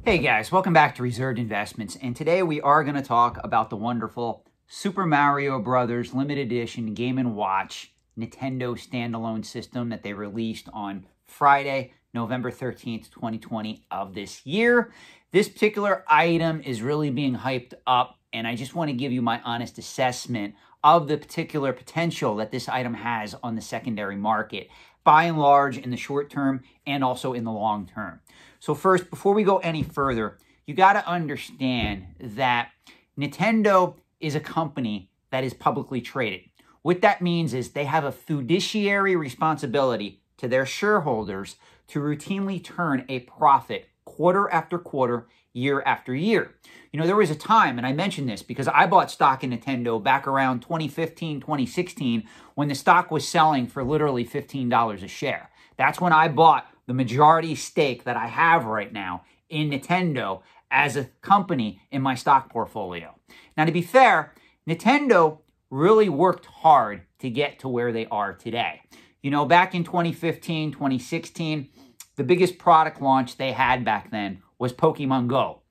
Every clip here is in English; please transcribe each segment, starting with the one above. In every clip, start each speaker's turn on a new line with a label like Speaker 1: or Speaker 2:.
Speaker 1: Hey guys, welcome back to Reserved Investments, and today we are going to talk about the wonderful Super Mario Brothers limited edition Game & Watch Nintendo standalone system that they released on Friday, November 13th, 2020 of this year. This particular item is really being hyped up, and I just want to give you my honest assessment of the particular potential that this item has on the secondary market, by and large in the short term and also in the long term. So first, before we go any further, you got to understand that Nintendo is a company that is publicly traded. What that means is they have a fiduciary responsibility to their shareholders to routinely turn a profit quarter after quarter, year after year. You know, there was a time, and I mentioned this because I bought stock in Nintendo back around 2015, 2016, when the stock was selling for literally $15 a share. That's when I bought the majority stake that I have right now in Nintendo as a company in my stock portfolio. Now, to be fair, Nintendo really worked hard to get to where they are today. You know, back in 2015, 2016, the biggest product launch they had back then was Pokemon Go.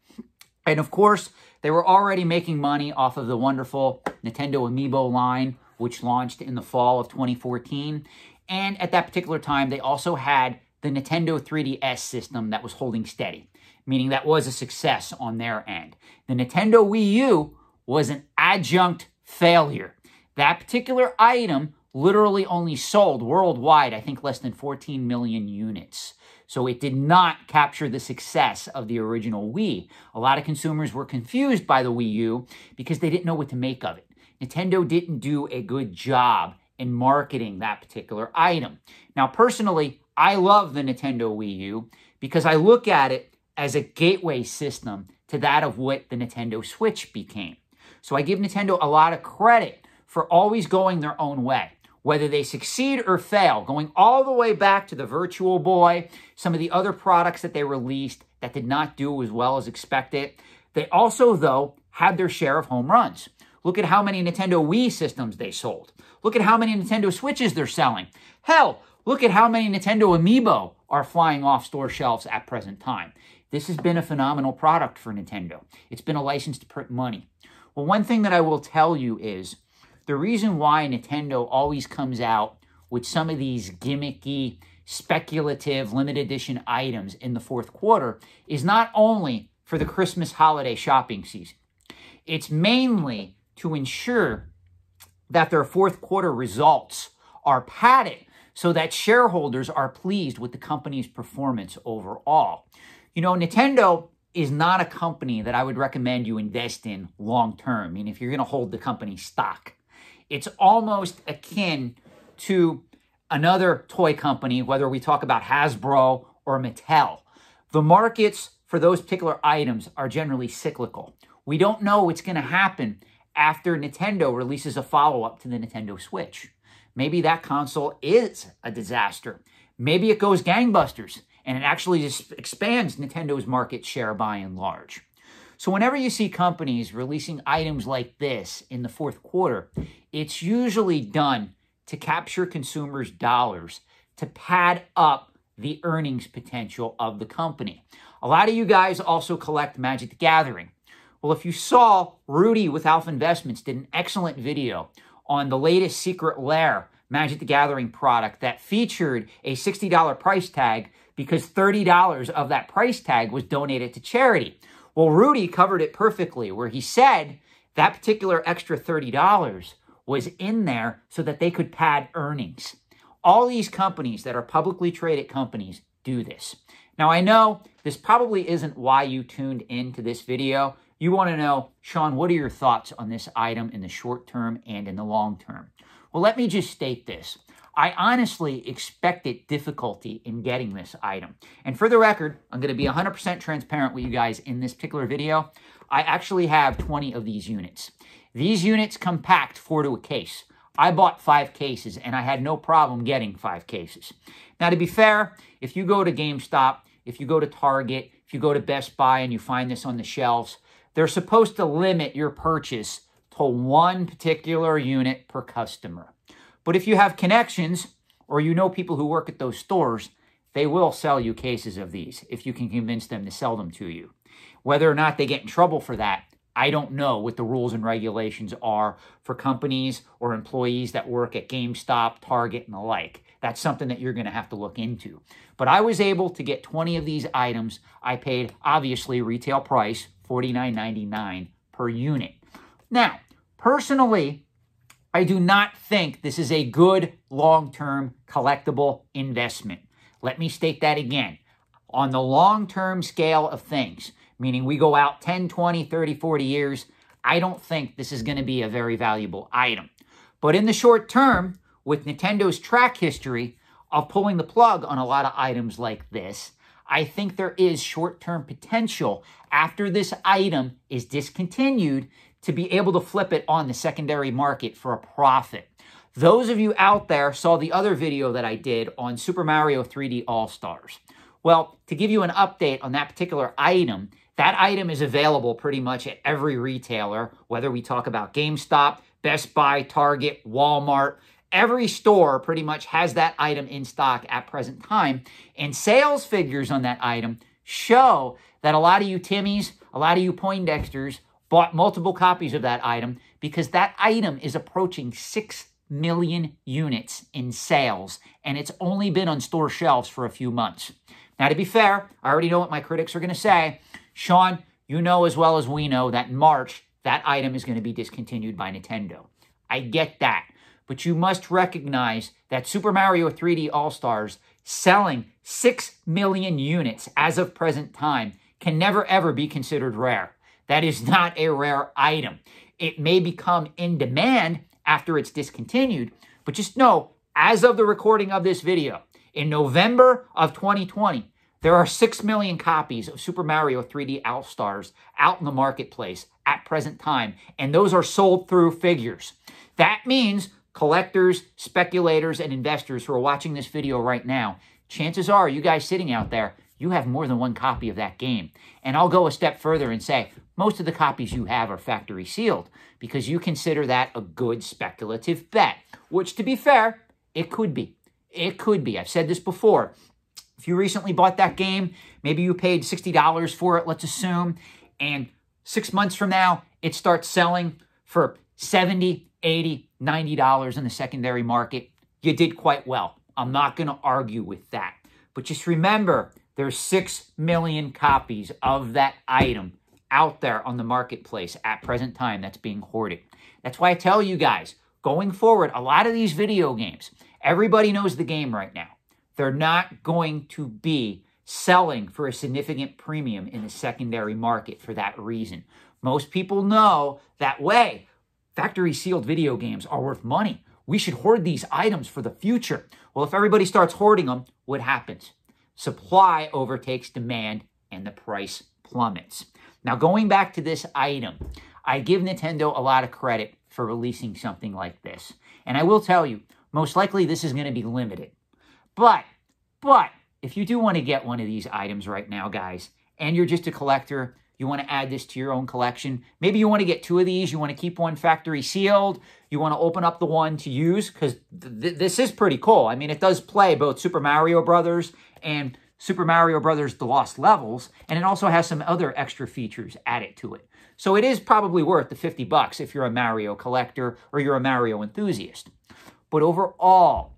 Speaker 1: And of course, they were already making money off of the wonderful Nintendo Amiibo line, which launched in the fall of 2014. And at that particular time, they also had the Nintendo 3DS system that was holding steady, meaning that was a success on their end. The Nintendo Wii U was an adjunct failure. That particular item literally only sold worldwide, I think, less than 14 million units. So it did not capture the success of the original Wii. A lot of consumers were confused by the Wii U because they didn't know what to make of it. Nintendo didn't do a good job in marketing that particular item. Now, personally, I love the Nintendo Wii U because I look at it as a gateway system to that of what the Nintendo Switch became. So I give Nintendo a lot of credit for always going their own way. Whether they succeed or fail, going all the way back to the Virtual Boy, some of the other products that they released that did not do as well as expected. They also, though, had their share of home runs. Look at how many Nintendo Wii systems they sold. Look at how many Nintendo Switches they're selling. Hell, look at how many Nintendo Amiibo are flying off store shelves at present time. This has been a phenomenal product for Nintendo. It's been a license to print money. Well, one thing that I will tell you is the reason why Nintendo always comes out with some of these gimmicky, speculative, limited edition items in the fourth quarter is not only for the Christmas holiday shopping season. It's mainly to ensure that their fourth quarter results are padded so that shareholders are pleased with the company's performance overall. You know, Nintendo is not a company that I would recommend you invest in long term. I mean, if you're going to hold the company stock. It's almost akin to another toy company, whether we talk about Hasbro or Mattel. The markets for those particular items are generally cyclical. We don't know what's going to happen after Nintendo releases a follow-up to the Nintendo Switch. Maybe that console is a disaster. Maybe it goes gangbusters and it actually just expands Nintendo's market share by and large. So whenever you see companies releasing items like this in the fourth quarter, it's usually done to capture consumers' dollars, to pad up the earnings potential of the company. A lot of you guys also collect Magic the Gathering. Well, if you saw, Rudy with Alpha Investments did an excellent video on the latest Secret Lair Magic the Gathering product that featured a $60 price tag because $30 of that price tag was donated to charity. Well, Rudy covered it perfectly where he said that particular extra $30 was in there so that they could pad earnings. All these companies that are publicly traded companies do this. Now, I know this probably isn't why you tuned into this video. You want to know, Sean, what are your thoughts on this item in the short term and in the long term? Well, let me just state this. I honestly expected difficulty in getting this item. And for the record, I'm going to be 100% transparent with you guys in this particular video. I actually have 20 of these units. These units come packed 4 to a case. I bought 5 cases and I had no problem getting 5 cases. Now, to be fair, if you go to GameStop, if you go to Target, if you go to Best Buy and you find this on the shelves, they're supposed to limit your purchase to 1 particular unit per customer. But if you have connections or you know people who work at those stores, they will sell you cases of these if you can convince them to sell them to you. Whether or not they get in trouble for that, I don't know what the rules and regulations are for companies or employees that work at GameStop, Target, and the like. That's something that you're going to have to look into. But I was able to get 20 of these items. I paid, obviously, retail price, $49.99 per unit. Now, personally, I do not think this is a good long-term collectible investment. Let me state that again. On the long-term scale of things, meaning we go out 10, 20, 30, 40 years, I don't think this is going to be a very valuable item. But in the short term, with Nintendo's track history of pulling the plug on a lot of items like this, I think there is short-term potential after this item is discontinued to be able to flip it on the secondary market for a profit. Those of you out there saw the other video that I did on Super Mario 3D All-Stars. Well, to give you an update on that particular item, that item is available pretty much at every retailer, whether we talk about GameStop, Best Buy, Target, Walmart. Every store pretty much has that item in stock at present time. And sales figures on that item show that a lot of you Timmies, a lot of you Poindexters bought multiple copies of that item because that item is approaching 6 million units in sales. And it's only been on store shelves for a few months. Now, to be fair, I already know what my critics are going to say. Sean, you know as well as we know that in March, that item is going to be discontinued by Nintendo. I get that. But you must recognize that Super Mario 3D All-Stars selling 6 million units as of present time can never ever be considered rare. That is not a rare item. It may become in demand after it's discontinued, but just know, as of the recording of this video, in November of 2020, there are 6 million copies of Super Mario 3D All-Stars out in the marketplace at present time, and those are sold through figures. That means collectors, speculators, and investors who are watching this video right now, chances are, you guys sitting out there, you have more than one copy of that game. And I'll go a step further and say, most of the copies you have are factory sealed because you consider that a good speculative bet, which, to be fair, it could be. It could be. I've said this before. If you recently bought that game, maybe you paid $60 for it, let's assume, and 6 months from now, it starts selling for $70, $80, $90 in the secondary market. You did quite well. I'm not going to argue with that. But just remember, there's 6 million copies of that item out there on the marketplace at present time that's being hoarded. That's why I tell you guys, going forward, a lot of these video games, everybody knows the game right now. They're not going to be selling for a significant premium in the secondary market for that reason. Most people know that way. Factory sealed video games are worth money. We should hoard these items for the future. Well, if everybody starts hoarding them, what happens? Supply overtakes demand and the price plummets. Now, going back to this item, I give Nintendo a lot of credit for releasing something like this. And I will tell you, most likely this is going to be limited. But if you do want to get one of these items right now, guys, and you're just a collector, you want to add this to your own collection. Maybe you want to get 2 of these. You want to keep one factory sealed. You want to open up the one to use because this is pretty cool. I mean, it does play both Super Mario Brothers and Super Mario Brothers The Lost Levels, and it also has some other extra features added to it. So it is probably worth the $50 if you're a Mario collector or you're a Mario enthusiast. But overall,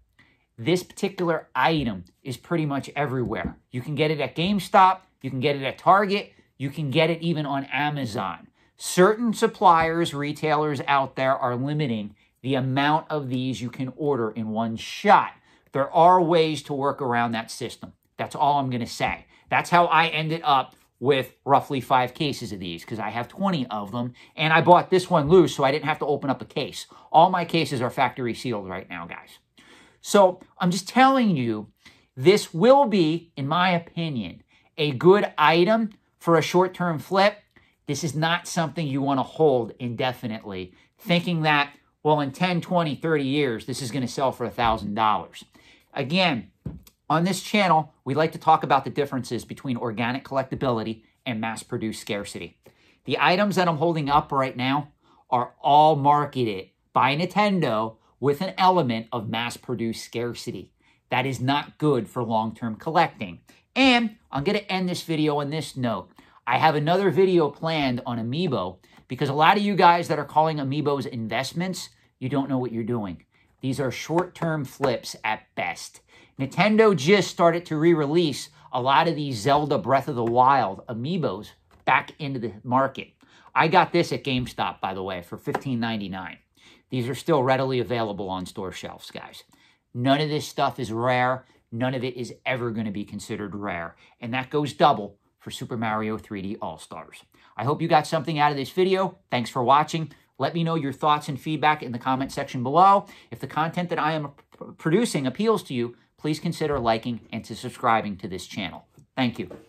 Speaker 1: this particular item is pretty much everywhere. You can get it at GameStop. You can get it at Target. You can get it even on Amazon. Certain suppliers, retailers out there are limiting the amount of these you can order in one shot. There are ways to work around that system. That's all I'm going to say. That's how I ended up with roughly 5 cases of these because I have 20 of them. And I bought this one loose so I didn't have to open up a case. All my cases are factory sealed right now, guys. So I'm just telling you, this will be, in my opinion, a good item for a short-term flip. This is not something you want to hold indefinitely, thinking that, well, in 10, 20, 30 years, this is going to sell for $1,000. Again, on this channel, we like to talk about the differences between organic collectability and mass-produced scarcity. The items that I'm holding up right now are all marketed by Nintendo with an element of mass-produced scarcity. That is not good for long-term collecting. And I'm going to end this video on this note. I have another video planned on Amiibo because a lot of you guys that are calling Amiibos investments, you don't know what you're doing. These are short-term flips at best. Nintendo just started to re-release a lot of these Zelda Breath of the Wild Amiibos back into the market. I got this at GameStop, by the way, for $15.99. These are still readily available on store shelves, guys. None of this stuff is rare. None of it is ever going to be considered rare. And that goes double for Super Mario 3D All-Stars. I hope you got something out of this video. Thanks for watching. Let me know your thoughts and feedback in the comment section below. If the content that I am producing appeals to you, please consider liking and subscribing to this channel. Thank you.